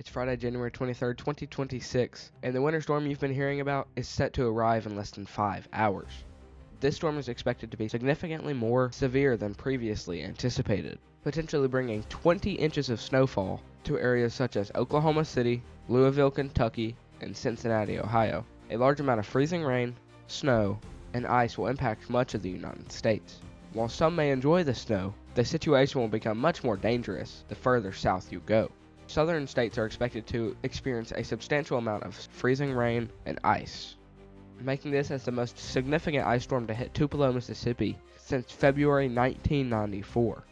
It's Friday, January 23rd, 2026, and the winter storm you've been hearing about is set to arrive in less than 5 hours. This storm is expected to be significantly more severe than previously anticipated, potentially bringing 20 inches of snowfall to areas such as Oklahoma City, Louisville, Kentucky, and Cincinnati, Ohio. A large amount of freezing rain, snow, and ice will impact much of the United States. While some may enjoy the snow, the situation will become much more dangerous the further south you go. Southern states are expected to experience a substantial amount of freezing rain and ice, making this as the most significant ice storm to hit Tupelo, Mississippi since February 1994.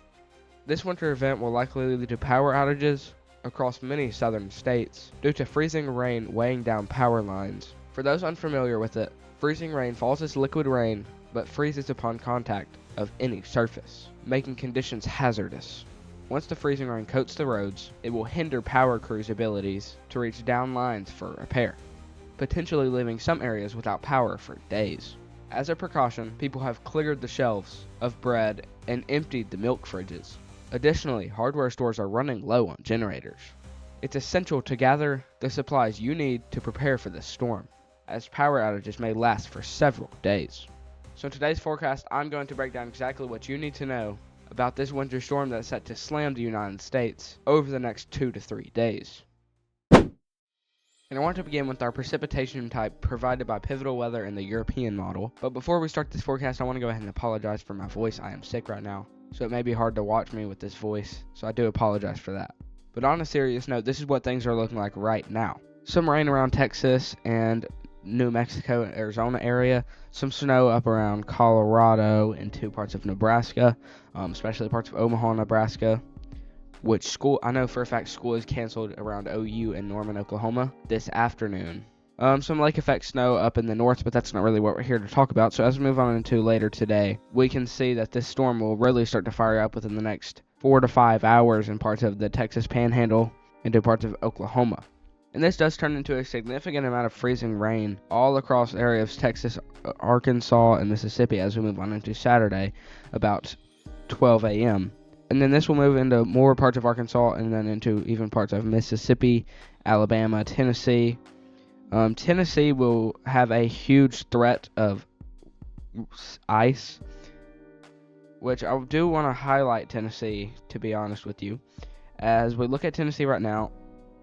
This winter event will likely lead to power outages across many southern states due to freezing rain weighing down power lines. For those unfamiliar with it, freezing rain falls as liquid rain but freezes upon contact of any surface, making conditions hazardous. Once the freezing rain coats the roads, it will hinder power crews' abilities to reach down lines for repair, potentially leaving some areas without power for days. As a precaution, people have cleared the shelves of bread and emptied the milk fridges. Additionally, hardware stores are running low on generators. It's essential to gather the supplies you need to prepare for this storm, as power outages may last for several days. So in today's forecast, I'm going to break down exactly what you need to know about this winter storm that's set to slam the United States over the next 2 to 3 days. And I want to begin with our precipitation type provided by Pivotal Weather in the European model. But before we start this forecast, I want to go ahead and apologize for my voice. I am sick right now, so it may be hard to watch me with this voice, so I do apologize for that. But on a serious note, this is what things are looking like right now. Some rain around Texas and New Mexico and Arizona area, some snow up around Colorado and 2 parts of Nebraska, especially parts of Omaha, Nebraska, which I know for a fact school is canceled around OU in Norman, Oklahoma this afternoon. Some lake effect snow up in the north, but that's not really what we're here to talk about. So as we move on into later today, we can see that this storm will really start to fire up within the next 4 to 5 hours in parts of the Texas Panhandle and 2 parts of Oklahoma. And this does turn into a significant amount of freezing rain all across areas of Texas, Arkansas, and Mississippi as we move on into Saturday about 12 a.m. And then this will move into more parts of Arkansas and then into even parts of Mississippi, Alabama, Tennessee. Tennessee will have a huge threat of ice, which I do want to highlight Tennessee, to be honest with you. As we look at Tennessee right now,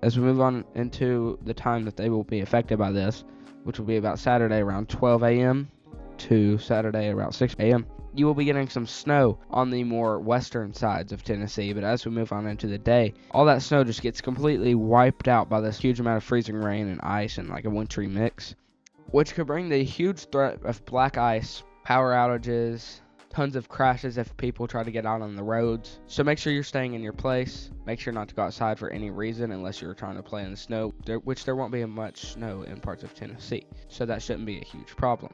as we move on into the time that they will be affected by this, which will be about Saturday around 12 a.m. to Saturday around 6 a.m., you will be getting some snow on the more western sides of Tennessee. But as we move on into the day, all that snow just gets completely wiped out by this huge amount of freezing rain and ice and like a wintry mix, which could bring the huge threat of black ice, power outages, tons of crashes if people try to get out on the roads. So make sure you're staying in your place. Make sure not to go outside for any reason unless you're trying to play in the snow, which there won't be much snow in parts of Tennessee. So that shouldn't be a huge problem.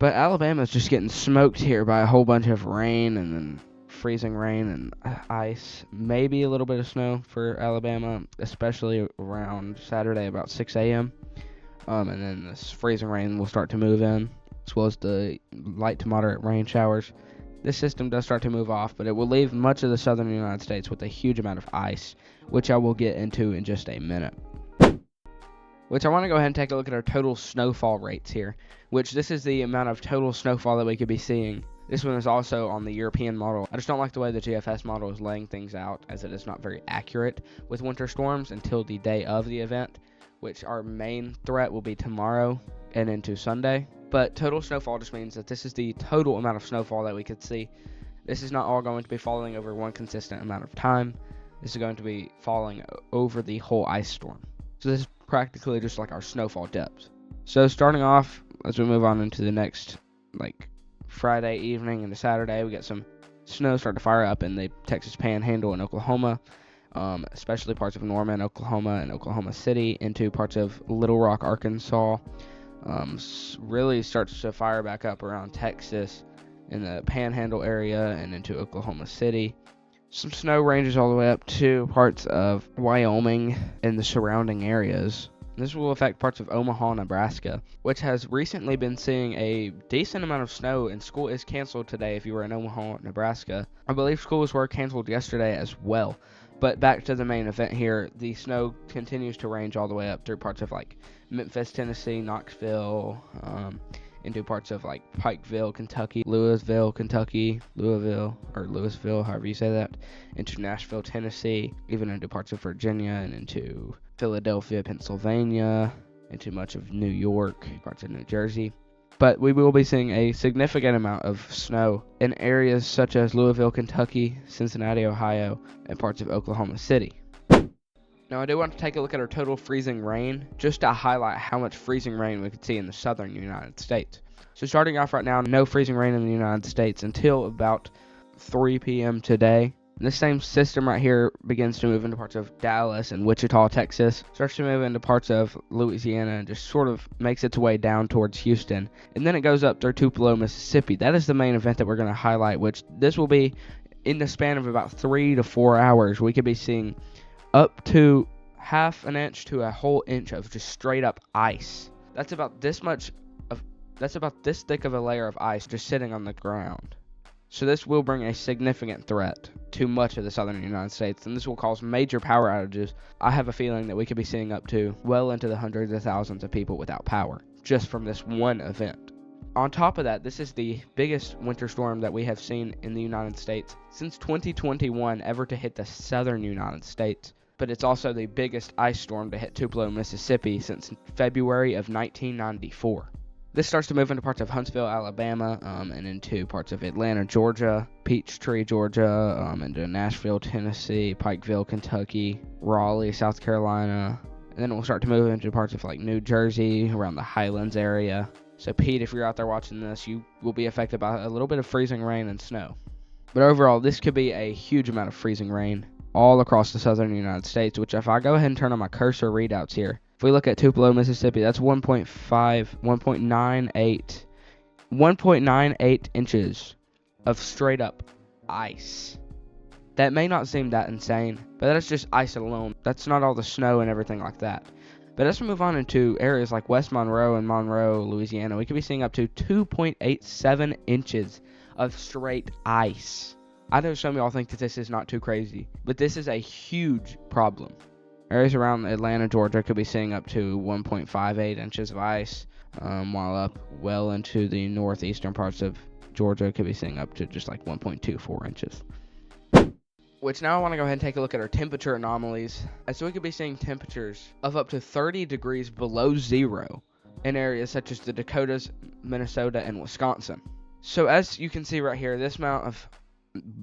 But Alabama's just getting smoked here by a whole bunch of rain and then freezing rain and ice. Maybe a little bit of snow for Alabama, especially around Saturday about 6 a.m. And then this freezing rain will start to move in, as well as the light to moderate rain showers. This system does start to move off, but it will leave much of the southern United States with a huge amount of ice, which I will get into in just a minute. Which I want to go ahead and take a look at our total snowfall rates here, which this is the amount of total snowfall that we could be seeing. This one is also on the European model. I just don't like the way the GFS model is laying things out, as it is not very accurate with winter storms until the day of the event, which our main threat will be tomorrow and into Sunday. But total snowfall just means that this is the total amount of snowfall that we could see. This is not all going to be falling over one consistent amount of time. This is going to be falling over the whole ice storm. So this is practically just like our snowfall depth. So starting off, as we move on into the next, Friday evening into Saturday, we get some snow start to fire up in the Texas Panhandle and Oklahoma, especially parts of Norman, Oklahoma, and Oklahoma City, into parts of Little Rock, Arkansas. Really starts to fire back up around Texas in the Panhandle area and into Oklahoma City. Some snow ranges all the way up to parts of Wyoming and the surrounding areas. This will affect parts of Omaha, Nebraska, which has recently been seeing a decent amount of snow, and school is canceled today if you were in Omaha, Nebraska. I believe schools were canceled yesterday as well, But back to the main event here, the snow continues to range all the way up through parts of like Memphis, Tennessee, Knoxville, into parts of like Pikeville, Kentucky, Louisville, however you say that, into Nashville, Tennessee, even into parts of Virginia and into Philadelphia, Pennsylvania, into much of New York, parts of New Jersey. But we will be seeing a significant amount of snow in areas such as Louisville, Kentucky, Cincinnati, Ohio, and parts of Oklahoma City. Now, I do want to take a look at our total freezing rain, just to highlight how much freezing rain we could see in the southern United States. So starting off right now, no freezing rain in the United States until about 3 p.m. today. This same system right here begins to move into parts of Dallas and Wichita, Texas, starts to move into parts of Louisiana, and just sort of makes its way down towards Houston. And then it goes up through Tupelo, Mississippi. That is the main event that we're going to highlight, which this will be in the span of about 3 to 4 hours. We could be seeing up to half an inch to a whole inch of just straight up ice. That's about this thick of a layer of ice just sitting on the ground. So this will bring a significant threat to much of the southern United States, and this will cause major power outages. I have a feeling that we could be seeing up to well into the hundreds of thousands of people without power just from this one event. On top of that, this is the biggest winter storm that we have seen in the United States since 2021 ever to hit the southern United States, but it's also the biggest ice storm to hit Tupelo, Mississippi since February of 1994. This starts to move into parts of Huntsville, Alabama, and into parts of Atlanta, Georgia, Peachtree, Georgia, into Nashville, Tennessee, Pikeville, Kentucky, Raleigh, South Carolina, and then it will start to move into parts of like New Jersey, around the Highlands area. So Pete, if you're out there watching this, you will be affected by a little bit of freezing rain and snow. But overall, this could be a huge amount of freezing rain all across the southern United States, which if I go ahead and turn on my cursor readouts here, if we look at Tupelo, Mississippi, that's 1.98 inches of straight up ice. That may not seem that insane, but that's just ice alone. That's not all the snow and everything like that. But as we move on into areas like West Monroe and Monroe, Louisiana, we could be seeing up to 2.87 inches of straight ice. I know some of y'all think that this is not too crazy, but this is a huge problem. Areas around Atlanta, Georgia could be seeing up to 1.58 inches of ice, while up well into the northeastern parts of Georgia could be seeing up to just like 1.24 inches. Which now I want to go ahead and take a look at our temperature anomalies. So we could be seeing temperatures of up to 30 degrees below zero in areas such as the Dakotas, Minnesota, and Wisconsin. So as you can see right here, this amount of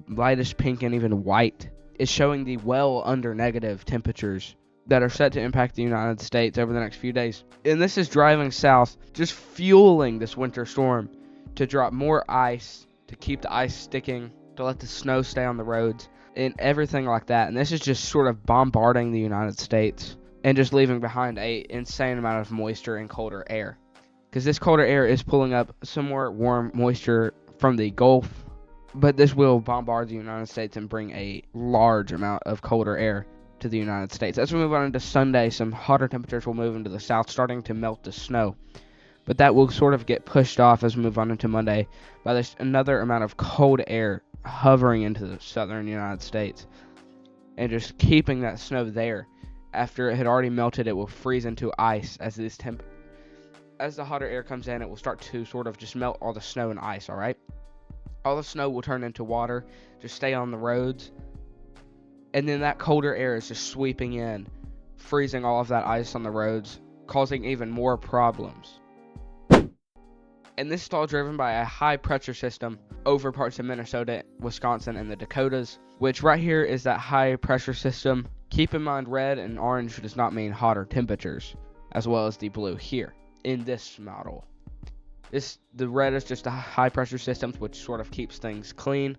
lightish pink and even white is showing the well under negative temperatures that are set to impact the United States over the next few days. And this is driving south, just fueling this winter storm to drop more ice, to keep the ice sticking, to let the snow stay on the roads, and everything like that. And this is just sort of bombarding the United States and just leaving behind a insane amount of moisture and colder air. Because this colder air is pulling up some more warm moisture from the Gulf, but this will bombard the United States and bring a large amount of colder air to the United States. As we move on into Sunday, some hotter temperatures will move into the south, starting to melt the snow. But that will sort of get pushed off as we move on into Monday by this another amount of cold air hovering into the southern United States and just keeping that snow there. After it had already melted, it will freeze into ice as the hotter air comes in. It will start to sort of just melt all the snow and ice, alright? All the snow will turn into water, just stay on the roads, and then that colder air is just sweeping in, freezing all of that ice on the roads, causing even more problems. And this is all driven by a high pressure system over parts of Minnesota, Wisconsin, and the Dakotas, which right here is that high pressure system. Keep in mind, red and orange does not mean hotter temperatures, as well as the blue here in this model. The red is just the high pressure systems, which sort of keeps things clean,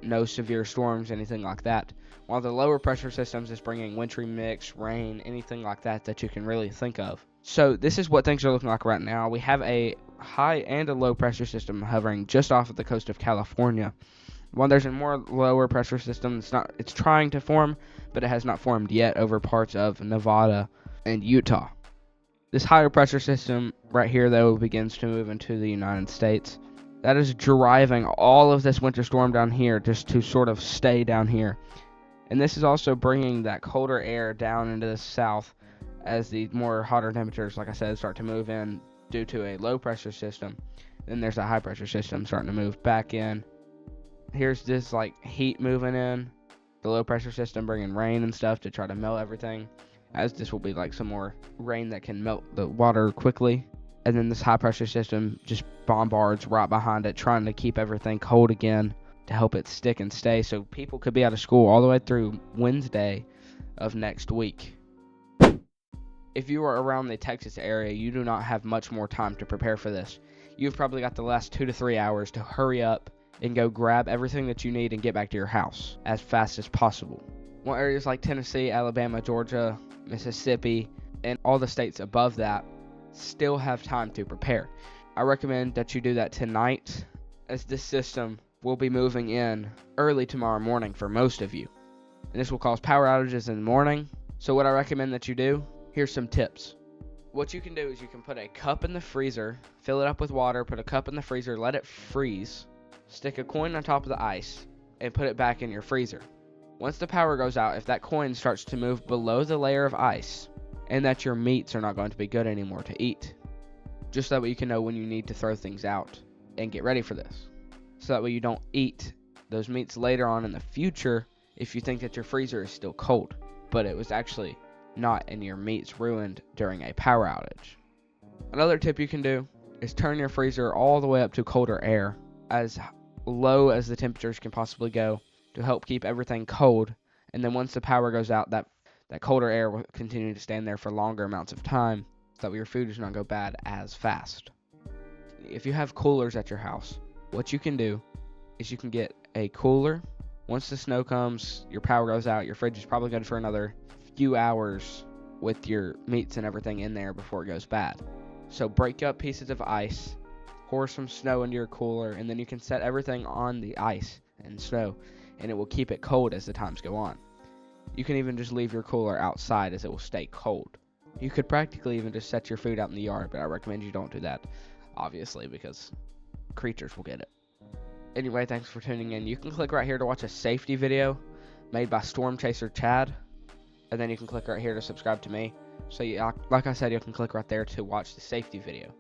no severe storms, anything like that. While the lower pressure systems is bringing wintry mix, rain, anything like that you can really think of. So this is what things are looking like right now. We have a high and a low pressure system hovering just off of the coast of California. While there's a more lower pressure system, it's trying to form, but it has not formed yet over parts of Nevada and Utah. This higher pressure system right here, though, begins to move into the United States. That is driving all of this winter storm down here just to sort of stay down here. And this is also bringing that colder air down into the south as the more hotter temperatures, like I said, start to move in due to a low pressure system. Then there's a high pressure system starting to move back in. Here's this like heat moving in, the low pressure system bringing rain and stuff to try to melt everything, as this will be like some more rain that can melt the water quickly. And then this high pressure system just bombards right behind it, trying to keep everything cold again to help it stick and stay, so people could be out of school all the way through Wednesday of next week. If you are around the Texas area, you do not have much more time to prepare for this. You've probably got the last 2 to 3 hours to hurry up and go grab everything that you need and get back to your house as fast as possible. More areas like Tennessee, Alabama, Georgia, Mississippi, and all the states above that still have time to prepare. I recommend that you do that tonight, as this system will be moving in early tomorrow morning for most of you. And this will cause power outages in the morning. So what I recommend that you do, here's some tips. What you can do is you can put a cup in the freezer, fill it up with water, put a cup in the freezer, let it freeze, stick a coin on top of the ice, and put it back in your freezer. Once the power goes out, if that coin starts to move below the layer of ice, and that your meats are not going to be good anymore to eat, just that way you can know when you need to throw things out and get ready for this. So that way you don't eat those meats later on in the future if you think that your freezer is still cold, but it was actually not, and your meat's ruined during a power outage. Another tip you can do is turn your freezer all the way up to colder air, as low as the temperatures can possibly go, to help keep everything cold. And then once the power goes out, that colder air will continue to stand there for longer amounts of time, so that your food does not go bad as fast. If you have coolers at your house, what you can do is you can get a cooler. Once the snow comes, your power goes out, your fridge is probably good for another few hours with your meats and everything in there before it goes bad. So break up pieces of ice, pour some snow into your cooler, and then you can set everything on the ice and snow, and it will keep it cold as the times go on. You can even just leave your cooler outside, as it will stay cold. You could practically even just set your food out in the yard, but I recommend you don't do that, obviously, because creatures will get it. Anyway, thanks for tuning in. You can click right here to watch a safety video made by Storm Chaser Chad, and then you can click right here to subscribe to me. So like I said, you can click right there to watch the safety video.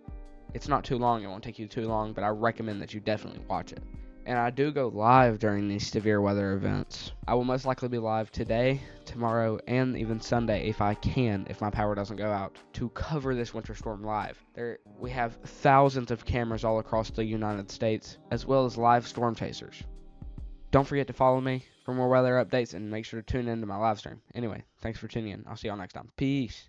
It's not too long, it won't take you too long, but I recommend that you definitely watch it. And I do go live during these severe weather events. I will most likely be live today, tomorrow, and even Sunday if I can, if my power doesn't go out, to cover this winter storm live. We have thousands of cameras all across the United States, as well as live storm chasers. Don't forget to follow me for more weather updates, and make sure to tune in to my live stream. Anyway, thanks for tuning in. I'll see y'all next time. Peace.